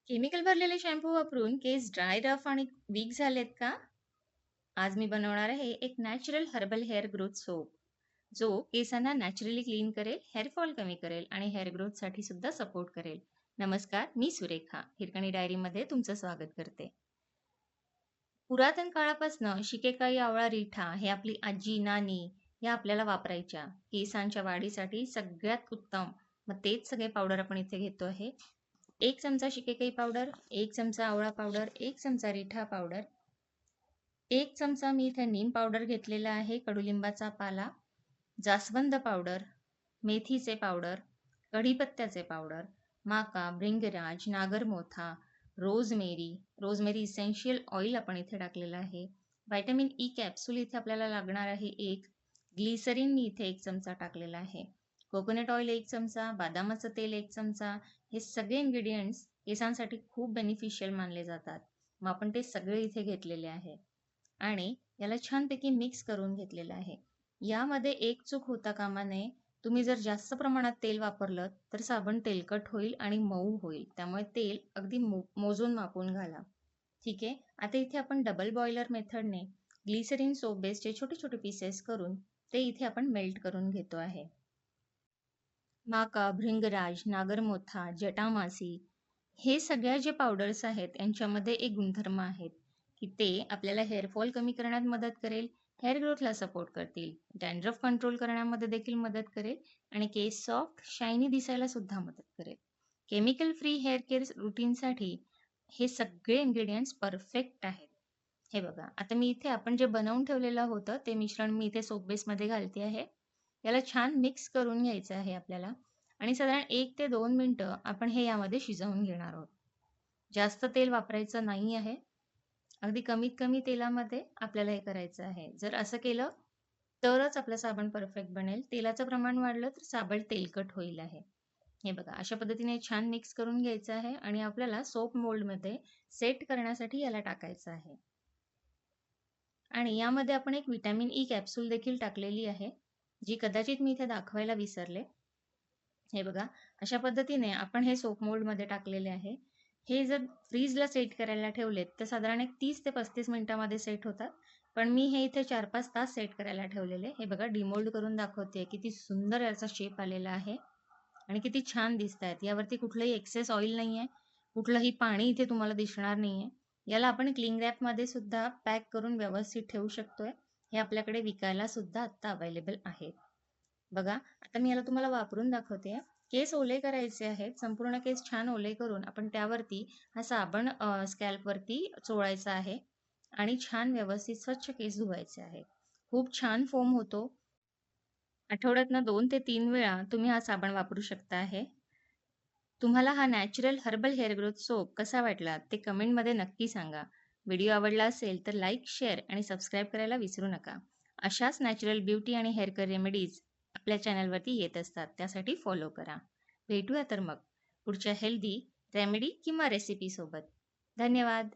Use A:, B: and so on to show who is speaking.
A: Chemical भरलेले shampoo वापरून केस dry, rough आणि वीक झालेत का? आज मी बनवणार आहे एक natural herbal hair growth soap, जो केसांना नॅचरली क्लीन करेल, हेअर फॉल कमी करेल आणि हेअर ग्रोथसाठी सुद्धा सपोर्ट करेल. नमस्कार, मी सुरेखा हिरकणी डायरीमध्ये तुमचं स्वागत करते. पुरातन काळापासून शिकेकाई, आवळा, रिठा हे आपली आजी, नानी या आपल्याला वापरायच्या. केसांच्या वाढीसाठी सगळ्यात उत्तम. मग तेच सगळे पावडर आपण इथे घेतो आहे. 1 चमचा शिकेकाई पावडर, 1 चमचा आवळा पावडर, 1 चमचा रिठा पावडर, 1 चमचा मी इथे नीम पावडर घेतलेला आहे, कडुलिंबाचा पाला, जास्वंद पावडर, मेथीचे पावडर, कढीपत्त्याचे पावडर, माका, भृंगराज, नागरमोथा, रोजमेरी, रोजमेरी इसेन्शियल ऑइल आपण इथे टाकलेलं आहे. व्हिटॅमिन ई कॅप्सूल इथे आपल्याला लागणार आहे 1. ग्लिसरीन मी इथे 1 चमचा टाकलेला आहे. कोकोनट ऑइल 1 चमचा, बदामाचं तेल 1 चमचा. हे सगळे इन्ग्रेडियंट्स केसांसाठी खूप बेनिफिशियल मानले जातात. मग आपण ते सगळे इथे घेतलेले आहे आणि याला छानपैकी मिक्स करून घेतलेलं आहे. यामध्ये एक चूक होता कामा नये. तुम्ही जर जास्त प्रमाणात तेल वापरलं तर साबण तेलकट होईल आणि मऊ होईल. त्यामुळे तेल अगदी मोजून मापून घाला. ठीक आहे. आता इथे आपण डबल बॉयलर मेथडने ग्लिसरीन सोप बेसचे छोटे छोटे पीसेस करून ते इथे आपण मेल्ट करून घेतो आहे. माका, भृंगराज, नागरमोथा, जटामासी हे सगळ्या जे पावडर्स आहेत यांच्यामध्ये एक गुणधर्म आहेत की ते आपल्याला हेअर फॉल कमी करण्यात मदत करेल, हेअर ग्रोथला सपोर्ट करतील, डॅन्ड्रफ कंट्रोल करण्यामध्ये देखील मदत करेल आणि केस सॉफ्ट, शायनी दिसायला सुद्धा मदत करेल. केमिकल फ्री हेअर केअर रूटीनसाठी हे सगळे इन्ग्रेडियंट्स परफेक्ट आहेत. हे बघा, आता मी इथे आपण जे बनवून ठेवलेलं होतं ते मिश्रण मी इथे सोप बेसमध्ये घालते आहे. याला छान मिक्स करून घ्यायचं आहे आपल्याला आणि साधारण 1 ते 2 मिनिटं आपण हे यामध्ये शिजवून घेणार आहोत. जास्त तेल वापरायचं नाही आहे. अगदी कमीत कमी तेलामध्ये आपल्याला हे करायचं आहे. जर असं केलं तरच आपलं साबण परफेक्ट बनेल. तेलाचं प्रमाण वाढलं तर साबण तेलकट होईल आहे. हे बघा, अशा पद्धतीने छान मिक्स करून घ्यायचं आहे आणि आपल्याला सोप मोल्डमध्ये सेट करण्यासाठी याला टाकायचं आहे. आणि यामध्ये आपण एक व्हिटॅमिन ई कॅप्सूल देखील टाकलेली आहे, जी कदाचित मी इथे दाखवायला विसरले. हे बघा, अशा पद्धतीने आपण हे सोप मोल्डमध्ये टाकलेले आहे. हे जर फ्रीजला सेट करायला ठेवलेत तर साधारण एक 30 ते 35 मिनिटांमध्ये सेट होतात. पण मी हे इथे 4-5 तास सेट करायला ठेवलेले. हे बघा, डिमोल्ड करून दाखवते. किती सुंदर याचा शेप आलेला आहे आणि किती छान दिसतायत. यावरती कुठलंही एक्सेस ऑइल नाहीये, कुठलंही पाणी इथे तुम्हाला दिसणार नाहीये. याला आपण क्लिंग रॅपमध्ये सुद्धा पॅक करून व्यवस्थित ठेवू शकतोय. हे आपल्याकडे विकायला सुद्धा आता अवेलेबल आहे. बघा, आता मी याला तुम्हाला वापरून दाखवते. केस ओले करायचे आहेत. संपूर्ण केस छान ओले करून आपण त्यावरती हा साबण स्कॅल्पवरती चोळायचा आहे आणि छान व्यवस्थित स्वच्छ केस धुवायचे आहेत. खूप छान फोम होतो. आठवड्यातनं 2 ते 3 वेळा तुम्ही हा साबण वापरू शकता आहे. तुम्हाला हा natural herbal hair growth soap कसा वाटला ते कमेंटमध्ये नक्की सांगा. व्हिडिओ आवडला असेल तर लाईक, शेअर आणि सबस्क्राईब करायला विसरू नका. अशाच नॅचरल ब्युटी आणि हेअर केअर रेमेडीज आपल्या चॅनलवरती येत असतात. त्यासाठी फॉलो करा. भेटूया तर मग पुढच्या हेल्दी रेमेडी किंवा रेसिपी सोबत. धन्यवाद.